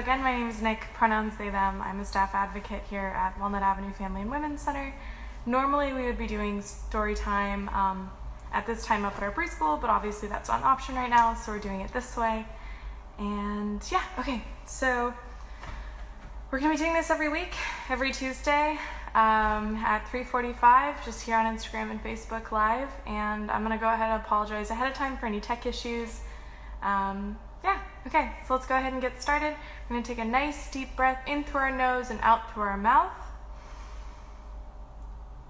Again, my name is Nick, pronouns they, them. I'm a staff advocate here at Walnut Avenue Family and Women's Center. Normally we would be doing story time at this time up at our preschool, but obviously that's not an option right now, so we're doing it this way. And yeah, okay, so we're gonna be doing this every week, every Tuesday at 3:45, just here on Instagram and Facebook Live. And I'm gonna go ahead and apologize ahead of time for any tech issues. Yeah, okay, so let's go ahead and get started. We're gonna take a nice deep breath in through our nose and out through our mouth.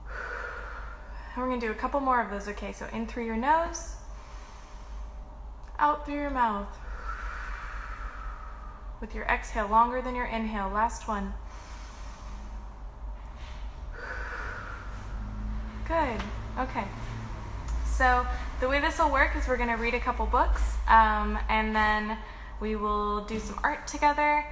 And we're gonna do a couple more of those, okay? So in through your nose, out through your mouth. With your exhale longer than your inhale. Last one. Good, okay. So the way this will work is we're gonna read a couple books and then we will do some art together.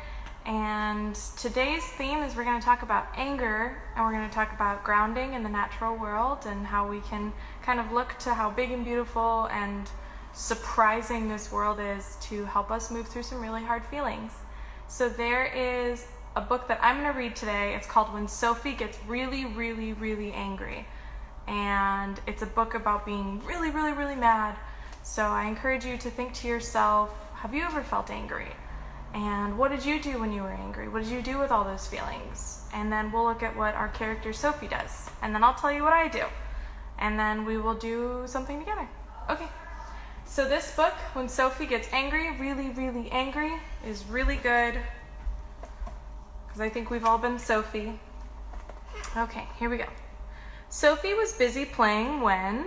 And today's theme is we're gonna talk about anger, and we're gonna talk about grounding in the natural world and how we can kind of look to how big and beautiful and surprising this world is to help us move through some really hard feelings. So there is a book that I'm gonna read today. It's called When Sophie Gets Really, Really, Really Angry. And it's a book about being really, really, really mad. So I encourage you to think to yourself, have you ever felt angry? And what did you do when you were angry? What did you do with all those feelings? And then we'll look at what our character Sophie does. And then I'll tell you what I do. And then we will do something together. Okay. So this book, When Sophie Gets Angry, Really, Really Angry, is really good. Because I think we've all been Sophie. Okay, here we go. Sophie was busy playing when,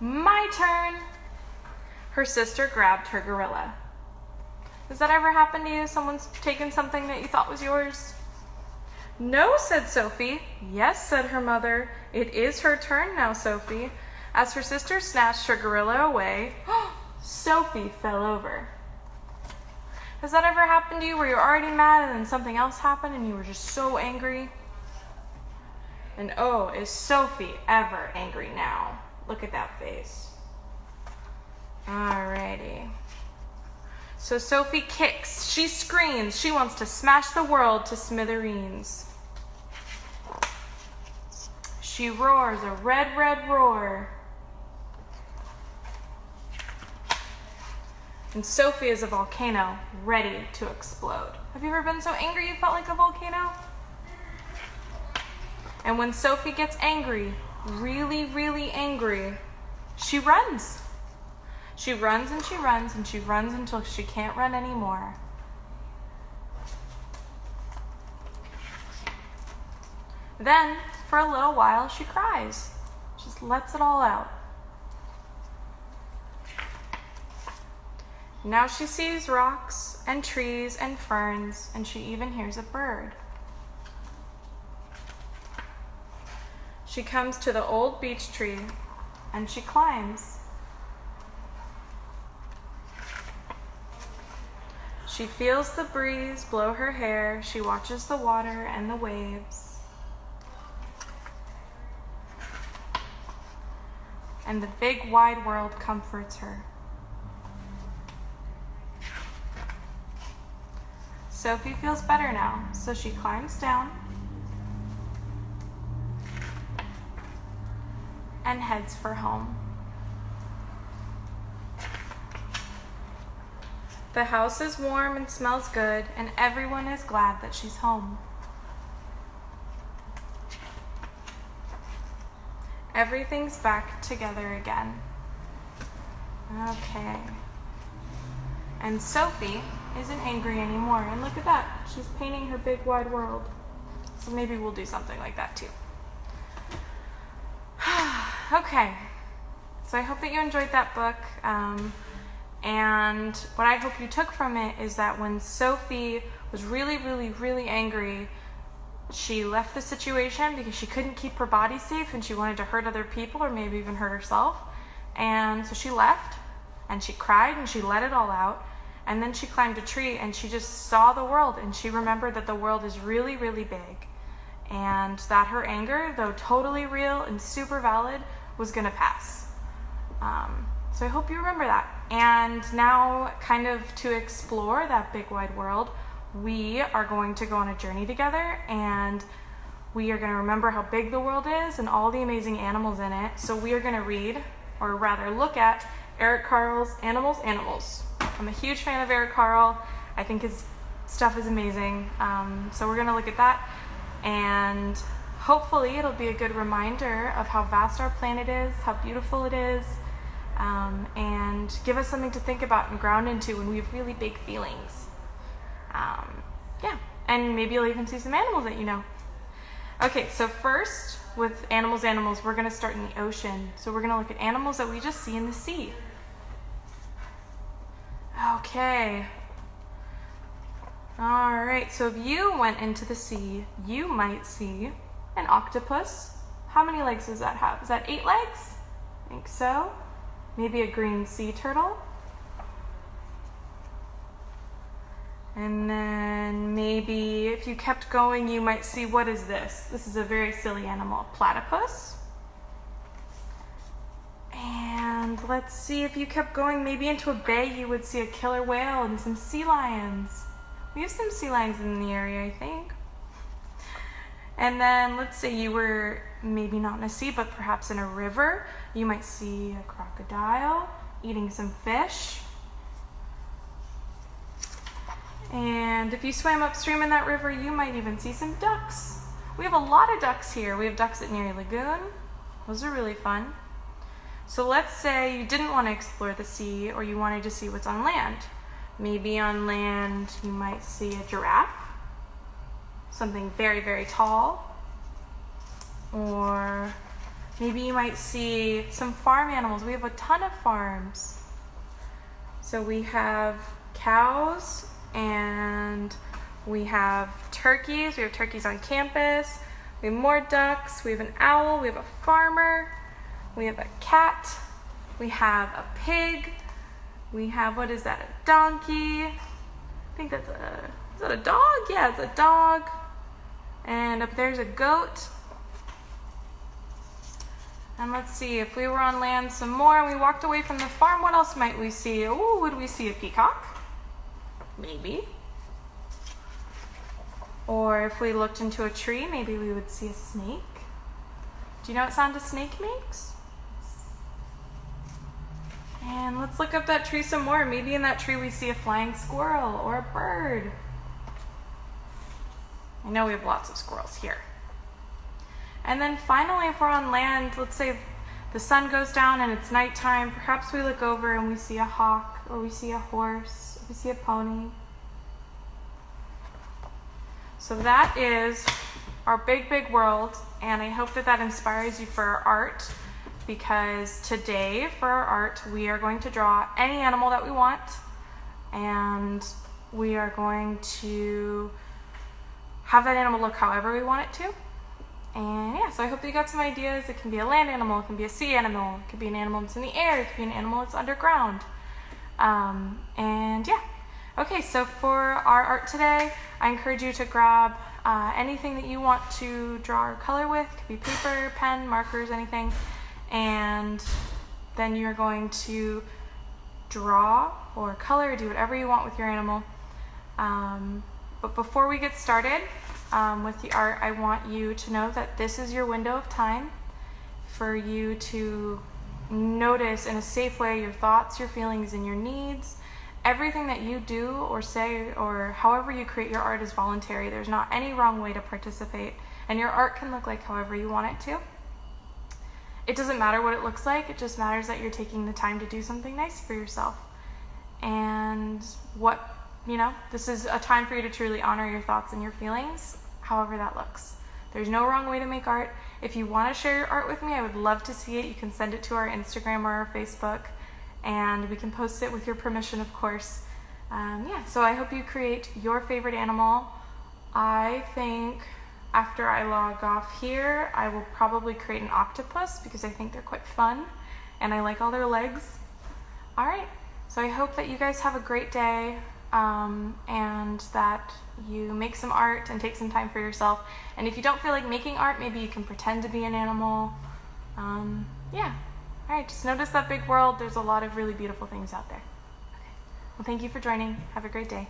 my turn, her sister grabbed her gorilla. Has that ever happened to you? Someone's taken something that you thought was yours? No, said Sophie. Yes, said her mother. It is her turn now, Sophie. As her sister snatched her gorilla away, Sophie fell over. Has that ever happened to you where you're already mad and then something else happened and you were just so angry? And oh, is Sophie ever angry now? Look at that face. Alrighty. So Sophie kicks, she screams, she wants to smash the world to smithereens. She roars a red, red roar. And Sophie is a volcano ready to explode. Have you ever been so angry you felt like a volcano? And when Sophie gets angry, really, really angry, she runs. She runs and she runs and she runs until she can't run anymore. Then, for a little while, she cries. Just lets it all out. Now she sees rocks and trees and ferns, and she even hears a bird. She comes to the old beech tree and she climbs. She feels the breeze blow her hair. She watches the water and the waves. And the big wide world comforts her. Sophie feels better now, so she climbs down and heads for home. The house is warm and smells good, and everyone is glad that she's home. Everything's back together again. Okay. And Sophie isn't angry anymore, and look at that. She's painting her big wide world. So maybe we'll do something like that too. Okay, so I hope that you enjoyed that book, and what I hope you took from it is that when Sophie was really, really, really angry, she left the situation because she couldn't keep her body safe and she wanted to hurt other people or maybe even hurt herself. And so she left and she cried and she let it all out, and then she climbed a tree and she just saw the world, and she remembered that the world is really, really big, and that her anger, though totally real and super valid, was gonna pass. So I hope you remember that. And now, kind of to explore that big wide world, we are going to go on a journey together, and we are going to remember how big the world is and all the amazing animals in it. So we are going to read, or rather look at, Eric Carle's Animals. I'm a huge fan of Eric Carle. I think his stuff is amazing. So we're going to look at that, and hopefully it'll be a good reminder of how vast our planet is, how beautiful it is, and give us something to think about and ground into when we have really big feelings. Yeah, and maybe you'll even see some animals that you know. Okay, so first with animals, we're going to start in the ocean. So we're going to look at animals that we just see in the sea. Okay. All right, so if you went into the sea, you might see an octopus. How many legs does that have? Is that 8 legs? I think so. Maybe a green sea turtle. And then maybe if you kept going, you might see, what is this? This is a very silly animal, platypus. And let's see, if you kept going, maybe into a bay, you would see a killer whale and some sea lions. We have some sea lions in the area, I think. And then let's say you were maybe not in a sea, but perhaps in a river. You might see a crocodile eating some fish. And if you swam upstream in that river, you might even see some ducks. We have a lot of ducks here. We have ducks at Neary Lagoon. Those are really fun. So let's say you didn't want to explore the sea, or you wanted to see what's on land. Maybe on land you might see a giraffe, something very, very tall. Or maybe you might see some farm animals. We have a ton of farms. So we have cows, and we have turkeys. We have turkeys on campus. We have more ducks. We have an owl. We have a farmer. We have a cat. We have a pig. We have, what is that, a donkey? I think that's is that a dog? Yeah, it's a dog. And up there's a goat. And let's see, if we were on land some more and we walked away from the farm, what else might we see? Oh, would we see a peacock? Maybe. Or if we looked into a tree, maybe we would see a snake. Do you know what sound a snake makes? And let's look up that tree some more. Maybe in that tree we see a flying squirrel or a bird. I know we have lots of squirrels here. And then finally, if we're on land, let's say the sun goes down and it's nighttime, perhaps we look over and we see a hawk, or we see a horse, or we see a pony. So that is our big, big world, and I hope that that inspires you for our art, because today for our art we are going to draw any animal that we want, and we are going to have that animal look however we want it to. And yeah, so I hope that you got some ideas. It can be a land animal, it can be a sea animal, it could be an animal that's in the air, it could be an animal that's underground. And yeah. Okay, so for our art today, I encourage you to grab anything that you want to draw or color with. It could be paper, pen, markers, anything. And then you're going to draw or color, do whatever you want with your animal. But before we get started with the art, I want you to know that this is your window of time for you to notice in a safe way your thoughts, your feelings, and your needs. Everything that you do or say or however you create your art is voluntary. There's not any wrong way to participate, and your art can look like however you want it to. It doesn't matter what it looks like, it just matters that you're taking the time to do something nice for yourself. And this is a time for you to truly honor your thoughts and your feelings, however that looks. There's no wrong way to make art. If you want to share your art with me, I would love to see it. You can send it to our Instagram or our Facebook, and we can post it with your permission, of course. So I hope you create your favorite animal. I think after I log off here, I will probably create an octopus because I think they're quite fun and I like all their legs. All right, so I hope that you guys have a great day and that you make some art and take some time for yourself. And if you don't feel like making art, maybe you can pretend to be an animal. All right, just notice that big world. There's a lot of really beautiful things out there. Okay. Well, thank you for joining. Have a great day.